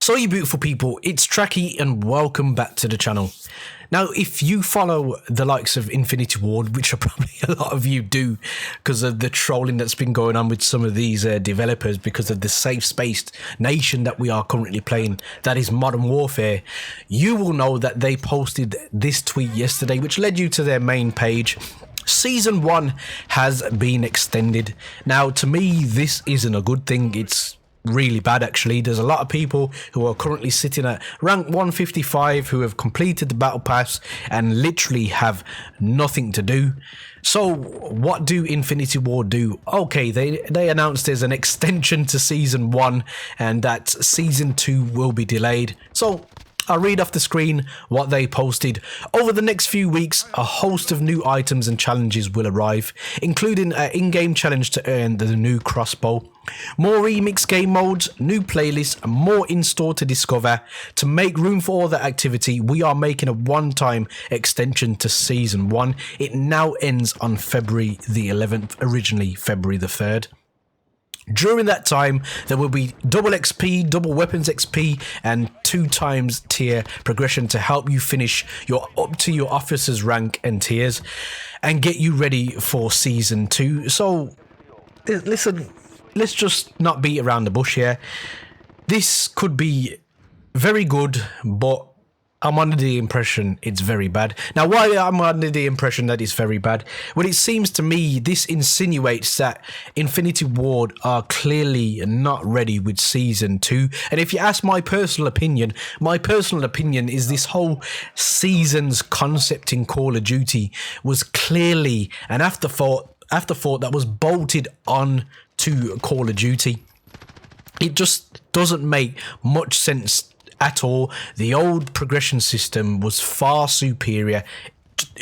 So you beautiful people, it's Trakky and welcome back to the channel. Now, if you follow the likes of Infinity Ward, which are probably a lot of you do because of the trolling that's been going on with some of these developers because of the safe spaced nation that we are currently playing, that is Modern Warfare, you will know that they posted this tweet yesterday, which led you to their main page. Season 1 has been extended. Now, to me, this isn't a good thing. It's really bad, actually. There's a lot of people who are currently sitting at rank 155 who have completed the battle pass and literally have nothing to do. So what do Infinity Ward do? Okay, they announced there's an extension to season 1 and that season 2 will be delayed. So I'll read off the screen what they posted. Over the next few weeks, a host of new items and challenges will arrive, including an in-game challenge to earn the new crossbow, more remix game modes, new playlists, and more in-store to discover. To make room for all that activity, we are making a one-time extension to Season 1. It now ends on February the 11th, originally February the 3rd. During that time, there will be double XP, double weapons XP, and 2 times tier progression to help you finish up to your officer's rank and tiers and get you ready for Season 2. So, listen, let's just not beat around the bush here. This could be very good, but I'm under the impression it's very bad. Now, why am I under the impression that it's very bad? Well, it seems to me this insinuates that Infinity Ward are clearly not ready with Season 2. And if you ask my personal opinion is this whole season's concept in Call of Duty was clearly an afterthought that was bolted on to Call of Duty. It just doesn't make much sense at all. The old progression system was far superior,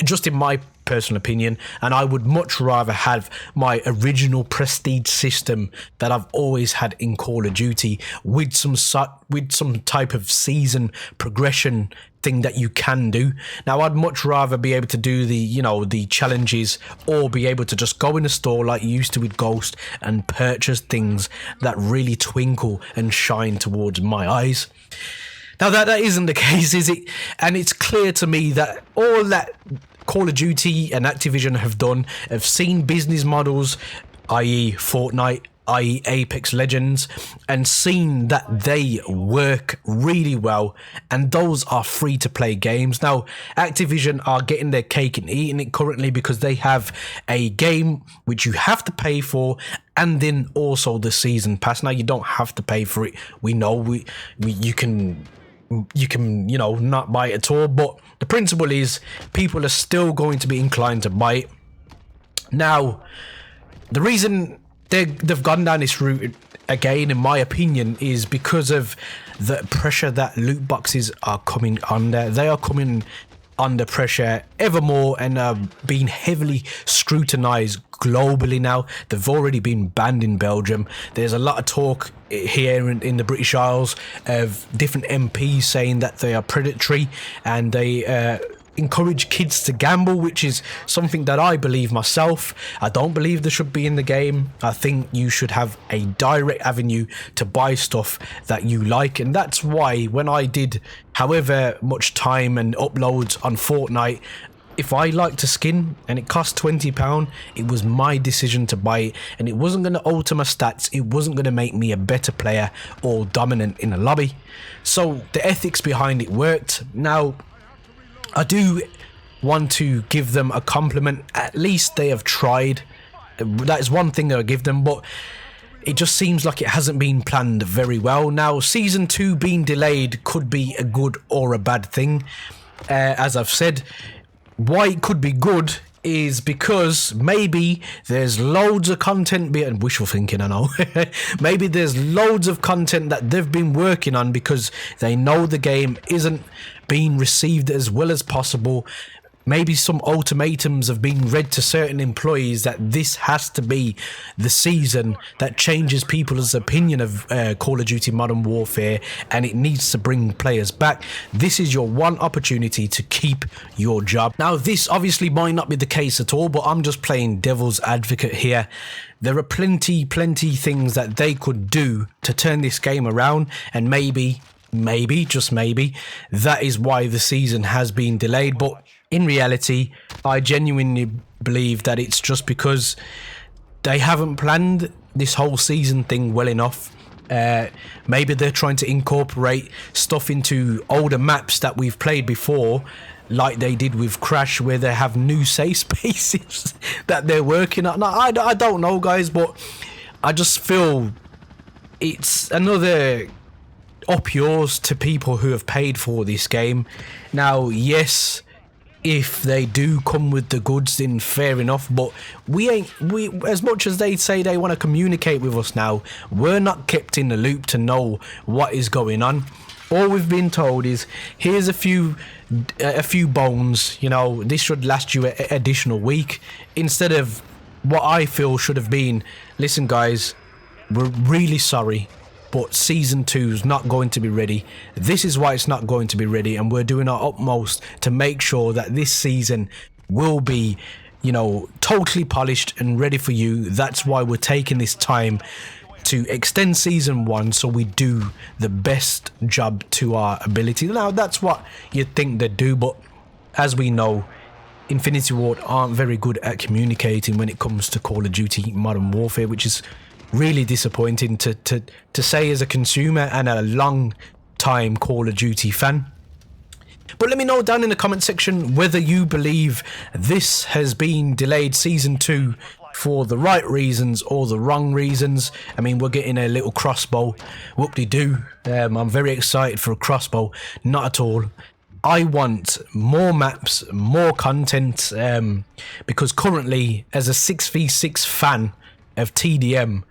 just in my personal opinion, and I would much rather have my original prestige system that I've always had in Call of Duty with some type of season progression thing that you can do. Now, I'd much rather be able to do the challenges, or be able to just go in a store like you used to with Ghost and purchase things that really twinkle and shine towards my eyes. Now, that isn't the case, is it? And it's clear to me that all that Call of Duty and Activision have done, have seen business models, i.e. Fortnite, i.e. Apex Legends, and seen that they work really well, and those are free-to-play games. Now, Activision are getting their cake and eating it currently because they have a game which you have to pay for, and then also the season pass. Now, you don't have to pay for it. We know you can not buy it at all, but the principle is people are still going to be inclined to buy it. Now, the reason they've gone down this route again, in my opinion, is because of the pressure that loot boxes are coming under. They are coming under pressure ever more and are being heavily scrutinized globally now. They've already been banned in Belgium. There's a lot of talk here in the British Isles of different MPs saying that they are predatory and they encourage kids to gamble, which is something that I believe myself. I don't believe they should be in the game. I think you should have a direct avenue to buy stuff that you like, and that's why when I did however much time and uploads on Fortnite, if I liked a skin and it cost £20, it was my decision to buy it, and it wasn't going to alter my stats. It wasn't going to make me a better player or dominant in a lobby. So the ethics behind it worked. Now, I do want to give them a compliment. At least they have tried. That is one thing that I give them, but it just seems like it hasn't been planned very well. Now, Season 2 being delayed could be a good or a bad thing. As I've said, why it could be good is because maybe there's loads of content, and wishful thinking, I know. Maybe there's loads of content that they've been working on because they know the game isn't being received as well as possible. Maybe some ultimatums have been read to certain employees that this has to be the season that changes people's opinion of Call of Duty Modern Warfare, and it needs to bring players back. This is your one opportunity to keep your job. Now, this obviously might not be the case at all, but I'm just playing devil's advocate here. There are plenty things that they could do to turn this game around, and maybe maybe, just maybe, that is why the season has been delayed. But in reality, I genuinely believe that it's just because they haven't planned this whole season thing well enough. Maybe they're trying to incorporate stuff into older maps that we've played before, like they did with Crash, where they have new safe spaces that they're working on. I don't know, guys, but I just feel it's another up yours to people who have paid for this game. Now, yes, if they do come with the goods, then fair enough, but we as much as they say they want to communicate with us now, we're not kept in the loop to know what is going on. All we've been told is, here's a few bones, you know, this should last you an additional week, instead of what I feel should have been, listen guys, we're really sorry, but season 2 is not going to be ready. This is why it's not going to be ready, and we're doing our utmost to make sure that this season will be, you know, totally polished and ready for you. That's why we're taking this time to extend season 1, so we do the best job to our ability. Now, that's what you'd think they'd do, but as we know, Infinity Ward aren't very good at communicating when it comes to Call of Duty Modern Warfare, which is really disappointing to say as a consumer and a long time Call of Duty fan. But let me know down in the comment section whether you believe this has been delayed, season 2, for the right reasons or the wrong reasons. I mean, we're getting a little crossbow, whoop-de-doo. I'm very excited for a crossbow. Not at all. I want more maps, more content, because currently, as a 6v6 fan of TDM,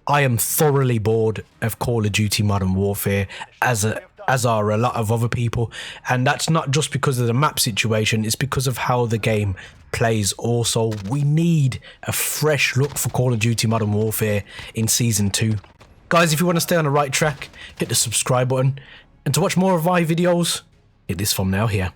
I am thoroughly bored of Call of Duty Modern Warfare, as are a lot of other people, and that's not just because of the map situation, it's because of how the game plays also. We need a fresh look for Call of Duty Modern Warfare in Season 2. Guys, if you want to stay on the right track, hit the subscribe button, and to watch more of my videos, hit this thumbnail here.